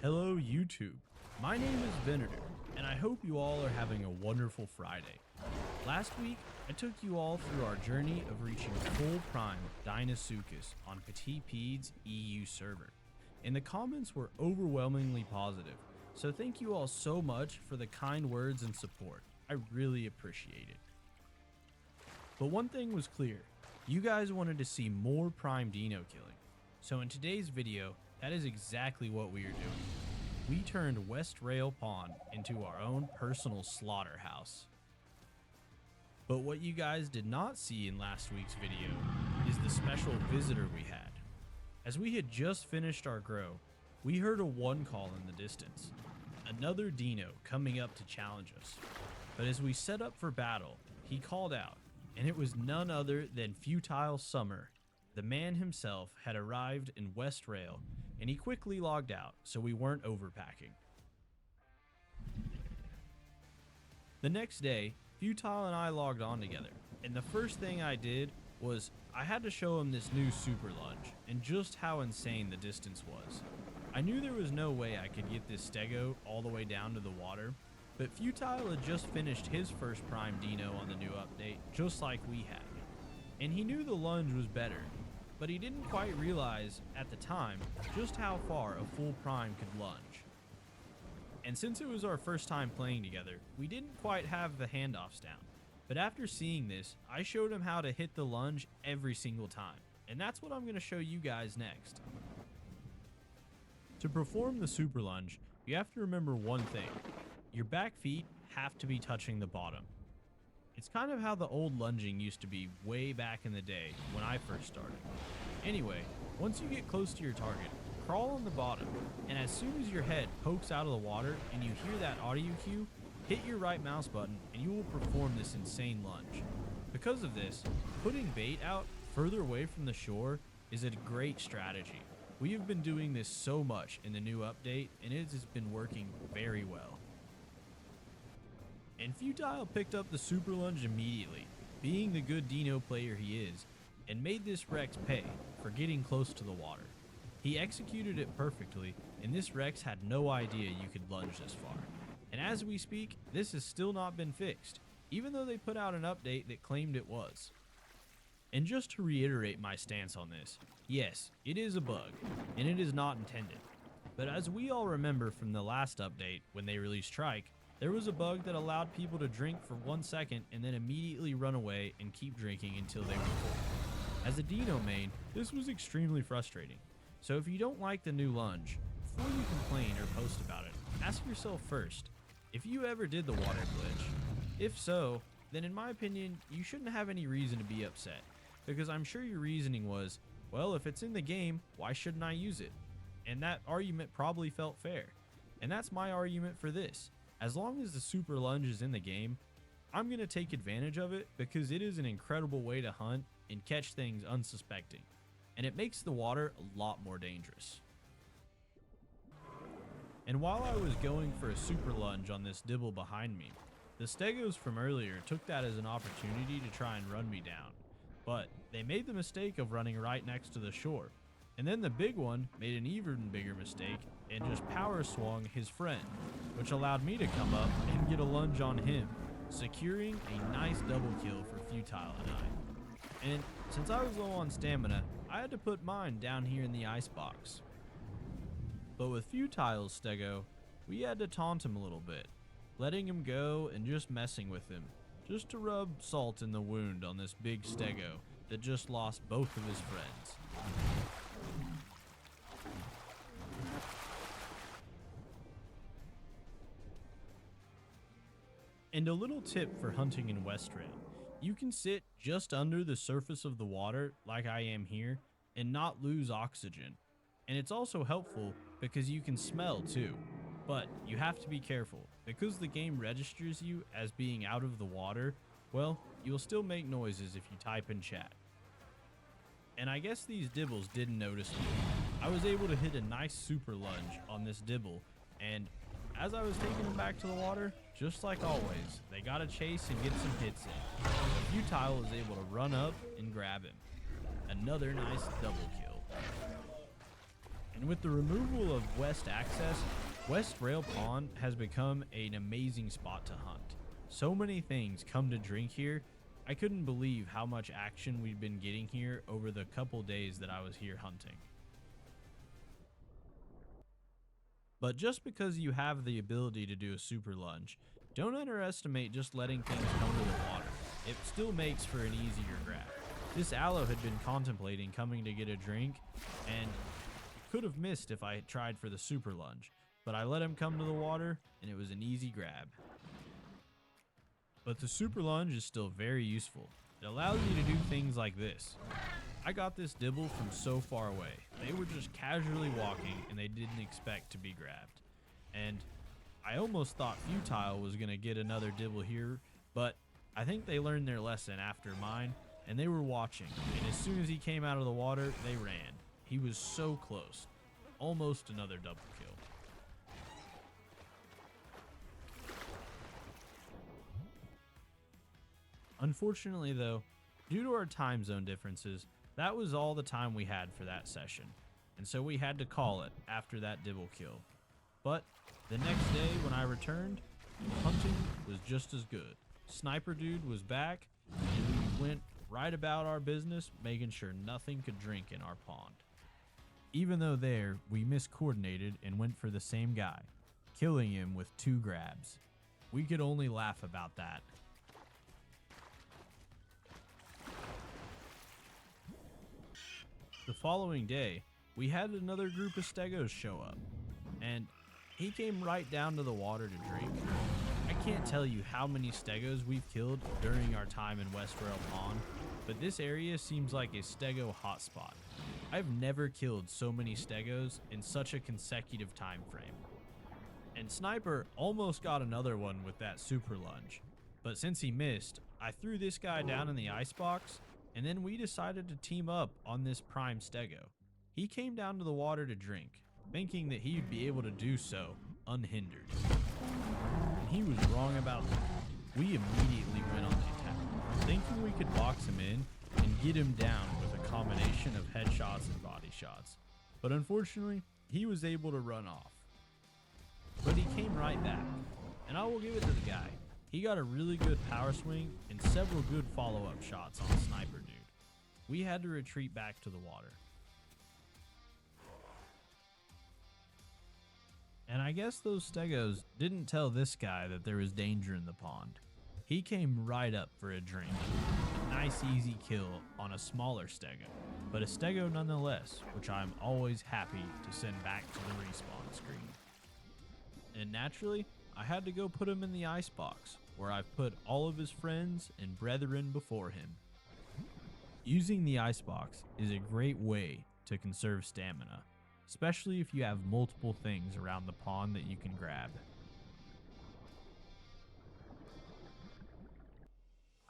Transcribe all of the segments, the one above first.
Hello YouTube, my name is Venator, and I hope you all are having a wonderful Friday. Last week, I took you all through our journey of reaching full prime Deinosuchus on FutileSummer's EU server, and the comments were overwhelmingly positive, so thank you all so much for the kind words and support. I really appreciate it. But one thing was clear, you guys wanted to see more prime Dino killing, so in today's video, that is exactly what we are doing. We turned West Rail Pond into our own personal slaughterhouse. But what you guys did not see in last week's video is the special visitor we had. As we had just finished our grow, we heard a one call in the distance. Another Dino coming up to challenge us. But as we set up for battle, he called out, and it was none other than FutileSummer. The man himself had arrived in West Rail, and he quickly logged out, so we weren't overpacking. The next day, Futile and I logged on together, and the first thing I did was I had to show him this new super lunge, and just how insane the distance was. I knew there was no way I could get this Stego all the way down to the water, but Futile had just finished his first prime Dino on the new update, just like we had. And he knew the lunge was better, but he didn't quite realize at the time just how far a full prime could lunge. And since it was our first time playing together, we didn't quite have the handoffs down. But after seeing this, I showed him how to hit the lunge every single time, and that's what I'm going to show you guys next. To perform the super lunge, you have to remember one thing. Your back feet have to be touching the bottom. It's kind of how the old lunging used to be way back in the day when I first started. Anyway, once you get close to your target, crawl on the bottom, and as soon as your head pokes out of the water and you hear that audio cue, hit your right mouse button and you will perform this insane lunge. Because of this, putting bait out further away from the shore is a great strategy. We have been doing this so much in the new update, and it has been working very well. And Futile picked up the super lunge immediately, being the good Dino player he is, and made this Rex pay for getting close to the water. He executed it perfectly, and this Rex had no idea you could lunge this far. And as we speak, this has still not been fixed, even though they put out an update that claimed it was. And just to reiterate my stance on this, yes, it is a bug, and it is not intended. But as we all remember from the last update when they released Trike, there was a bug that allowed people to drink for 1 second and then immediately run away and keep drinking until they were full. As a Dino main, this was extremely frustrating. So if you don't like the new lunge, before you complain or post about it, ask yourself first, if you ever did the water glitch. If so, then in my opinion, you shouldn't have any reason to be upset, because I'm sure your reasoning was, well, if it's in the game, why shouldn't I use it? And that argument probably felt fair. And that's my argument for this. As long as the super lunge is in the game, I'm going to take advantage of it because it is an incredible way to hunt and catch things unsuspecting, and it makes the water a lot more dangerous. And while I was going for a super lunge on this dibble behind me, the Stegos from earlier took that as an opportunity to try and run me down, but they made the mistake of running right next to the shore. And then the big one made an even bigger mistake and just power swung his friend, which allowed me to come up and get a lunge on him, securing a nice double kill for Futile and I. And since I was low on stamina, I had to put mine down here in the icebox. But with Futile's Stego, we had to taunt him a little bit, letting him go and just messing with him, just to rub salt in the wound on this big Stego that just lost both of his friends. And a little tip for hunting in West Rail, you can sit just under the surface of the water like I am here and not lose oxygen. And it's also helpful because you can smell too, but you have to be careful because the game registers you as being out of the water. Well, you'll still make noises if you type in chat. And I guess these dibbles didn't notice me. I was able to hit a nice super lunge on this dibble, and as I was taking him back to the water, just like always, they got to chase and get some hits in. Futile was able to run up and grab him. Another nice double kill. And with the removal of west access, West Rail Pond has become an amazing spot to hunt. So many things come to drink here. I couldn't believe how much action we've been getting here over the couple days that I was here hunting. But just because you have the ability to do a super lunge, don't underestimate just letting things come to the water. It still makes for an easier grab. This aloe had been contemplating coming to get a drink, and could have missed if I had tried for the super lunge, but I let him come to the water, and it was an easy grab. But the super lunge is still very useful. It allows you to do things like this. I got this dibble from so far away. They were just casually walking, and they didn't expect to be grabbed. And I almost thought Futile was going to get another dibble here, but I think they learned their lesson after mine, and they were watching. And as soon as he came out of the water, they ran. He was so close. Almost another double kill. Unfortunately though, due to our time zone differences, that was all the time we had for that session, and so we had to call it after that dibble kill. But the next day when I returned, hunting was just as good. Sniper Dude was back, and we went right about our business, making sure nothing could drink in our pond. Even though there, we miscoordinated and went for the same guy, killing him with 2 grabs. We could only laugh about that. The following day, we had another group of Stegos show up, and he came right down to the water to drink. I can't tell you how many Stegos we've killed during our time in West Rail Pond, but this area seems like a Stego hotspot. I've never killed so many Stegos in such a consecutive time frame. And Sniper almost got another one with that super lunge, but since he missed, I threw this guy down in the icebox, and then we decided to team up on this prime Stego. He came down to the water to drink, thinking that he'd be able to do so unhindered. And he was wrong about that. We immediately went on the attack, thinking we could box him in and get him down with a combination of headshots and body shots. But unfortunately, he was able to run off. But he came right back, and I will give it to the guy. He got a really good power swing and several good follow-up shots on Sniper Dude. We had to retreat back to the water. And I guess those Stegos didn't tell this guy that there was danger in the pond. He came right up for a drink. A nice easy kill on a smaller Stego, but a Stego nonetheless, which I'm always happy to send back to the respawn screen. And naturally, I had to go put him in the icebox, where I've put all of his friends and brethren before him. Using the icebox is a great way to conserve stamina, especially if you have multiple things around the pond that you can grab.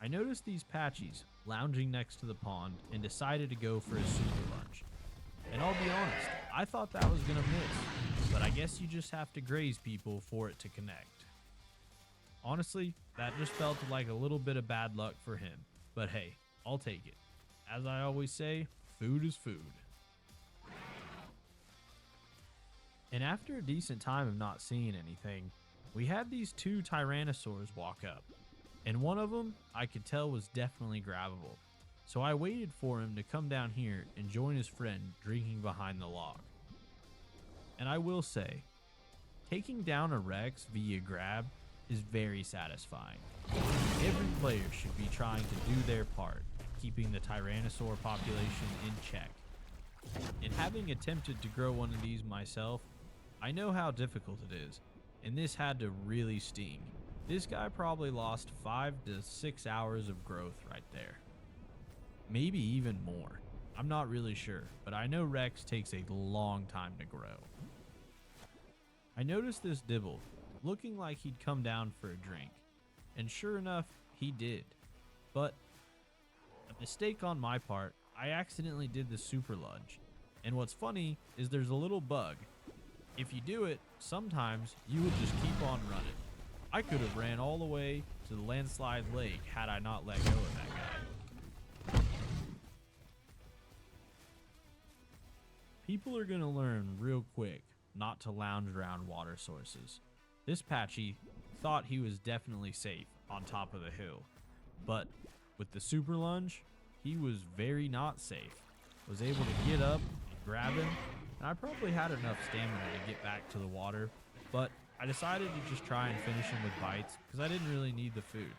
I noticed these Patchies lounging next to the pond and decided to go for a super lunge. And I'll be honest, I thought that was gonna miss, but I guess you just have to graze people for it to connect. Honestly, that just felt like a little bit of bad luck for him, but hey, I'll take it. As I always say, food is food. And after a decent time of not seeing anything, we had these 2 Tyrannosaurs walk up, and one of them I could tell was definitely grabbable. So I waited for him to come down here and join his friend drinking behind the log. And I will say, taking down a Rex via grab is very satisfying. Every player should be trying to do their part, keeping the Tyrannosaur population in check. And having attempted to grow one of these myself, I know how difficult it is, and this had to really sting. This guy probably lost 5 to 6 hours of growth right there. Maybe even more. I'm not really sure, but I know Rex takes a long time to grow. I noticed this Dibble, looking like he'd come down for a drink, and sure enough, he did. But a mistake on my part, I accidentally did the super lunge. And what's funny is there's a little bug. If you do it, sometimes you will just keep on running. I could have ran all the way to the landslide lake had I not let go of that guy. People are going to learn real quick not to lounge around water sources. This Patchy thought he was definitely safe on top of the hill, but with the super lunge, he was very not safe. Was able to get up and grab him, and I probably had enough stamina to get back to the water, but I decided to just try and finish him with bites because I didn't really need the food.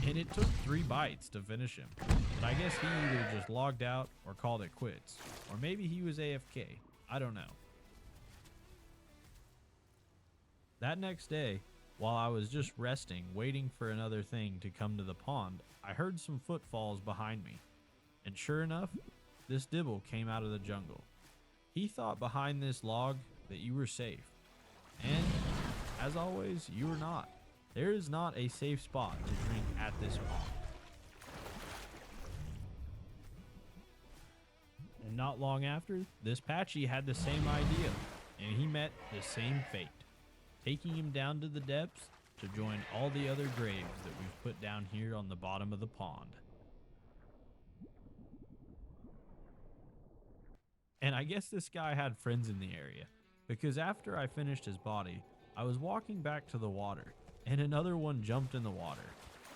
And it took 3 bites to finish him, but I guess he either just logged out or called it quits, or maybe he was AFK, I don't know. That next day, while I was just resting, waiting for another thing to come to the pond, I heard some footfalls behind me. And sure enough, this Dibble came out of the jungle. He thought behind this log that you were safe. And, as always, you were not. There is not a safe spot to drink at this pond. And not long after, this Patchy had the same idea, and he met the same fate, taking him down to the depths to join all the other graves that we've put down here on the bottom of the pond. And I guess this guy had friends in the area, because after I finished his body, I was walking back to the water, and another one jumped in the water.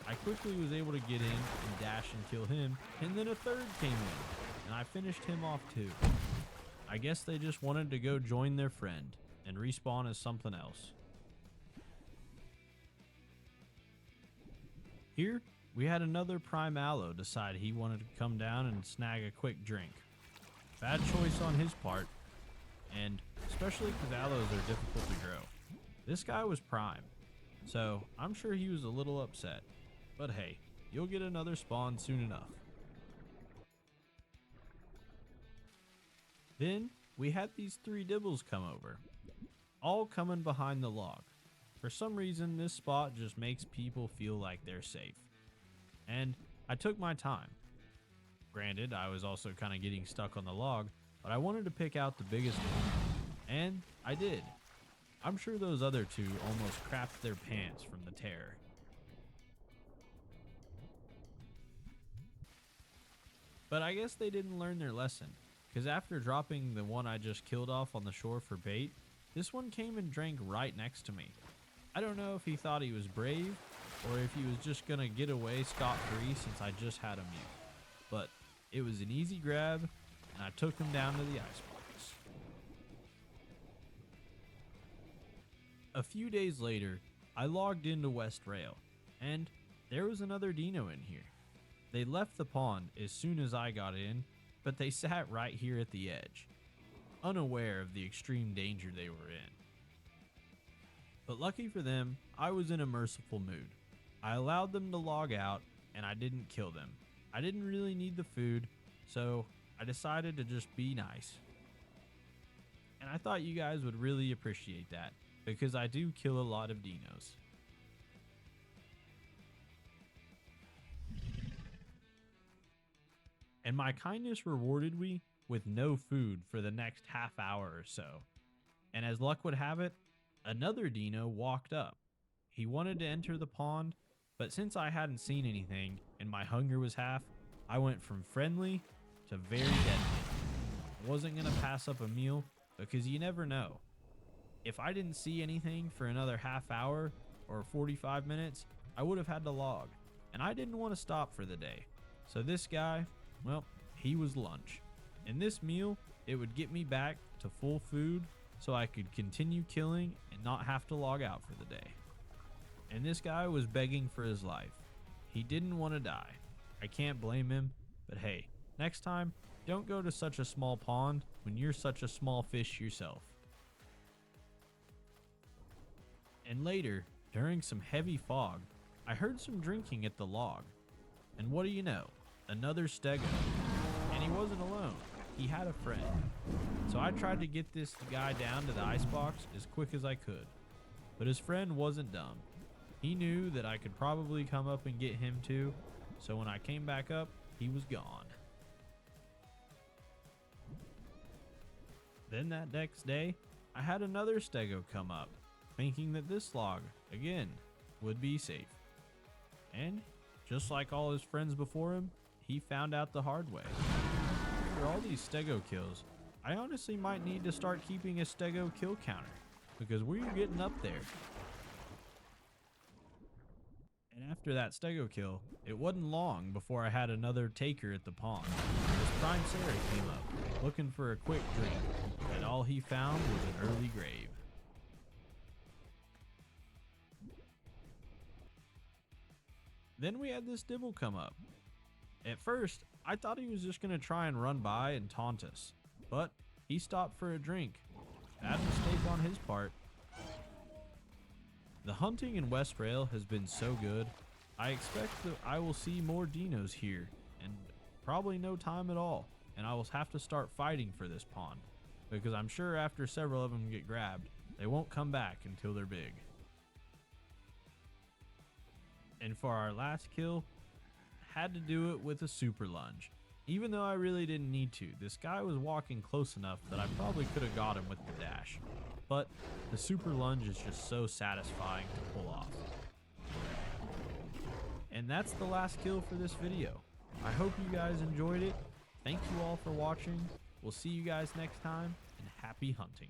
I quickly was able to get in and dash and kill him, and then a third came in, and I finished him off too. I guess they just wanted to go join their friend and respawn as something else. Here, we had another Prime Aloe decide he wanted to come down and snag a quick drink. Bad choice on his part, and especially because aloes are difficult to grow. This guy was Prime, so I'm sure he was a little upset. But hey, you'll get another spawn soon enough. Then, we had these 3 Dibbles come over, all coming behind the log. For some reason, this spot just makes people feel like they're safe. And I took my time. Granted, I was also kind of getting stuck on the log, but I wanted to pick out the biggest one. And I did. I'm sure those other 2 almost crapped their pants from the terror. But I guess they didn't learn their lesson, because after dropping the one I just killed off on the shore for bait, this one came and drank right next to me. I don't know if he thought he was brave, or if he was just gonna get away scot-free since I just had him mute. But it was an easy grab, and I took him down to the icebox. A few days later, I logged into West Rail, and there was another Deino in here. They left the pond as soon as I got in, but they sat right here at the edge, unaware of the extreme danger they were in. But lucky for them, I was in a merciful mood. I allowed them to log out, and I didn't kill them. I didn't really need the food, so I decided to just be nice. And I thought you guys would really appreciate that, because I do kill a lot of Deinos. And my kindness rewarded me with no food for the next half hour or so. And as luck would have it, another Deino walked up. He wanted to enter the pond, but since I hadn't seen anything and my hunger was half, I went from friendly to very deadly. I wasn't going to pass up a meal because you never know. If I didn't see anything for another half hour or 45 minutes, I would have had to log, and I didn't want to stop for the day. So this guy, well, he was lunch. And this meal, it would get me back to full food so I could continue killing and not have to log out for the day. And this guy was begging for his life. He didn't want to die. I can't blame him, but hey, next time, don't go to such a small pond when you're such a small fish yourself. And later, during some heavy fog, I heard some drinking at the log. And what do you know? Another Stego. And he wasn't alone. He had a friend. So I tried to get this guy down to the icebox as quick as I could. But his friend wasn't dumb. He knew that I could probably come up and get him too, so when I came back up, he was gone. Then that next day, I had another Stego come up, thinking that this log, again, would be safe. And, just like all his friends before him, he found out the hard way. After all these Stego kills, I honestly might need to start keeping a Stego kill counter because we're getting up there. And after that Stego kill, it wasn't long before I had another taker at the pond. This Prime Sarah came up, looking for a quick drink, and all he found was an early grave. Then we had this Dibble come up. At first, I thought he was just going to try and run by and taunt us, but he stopped for a drink. Bad mistake on his part. The hunting in West Rail has been so good. I expect that I will see more Deinos here, and probably no time at all, and I will have to start fighting for this pond, because I'm sure after several of them get grabbed, they won't come back until they're big. And for our last kill, had to do it with a super lunge. Even though I really didn't need to, this guy was walking close enough that I probably could have got him with the dash. But the super lunge is just so satisfying to pull off. And that's the last kill for this video. I hope you guys enjoyed it. Thank you all for watching. We'll see you guys next time, and happy hunting.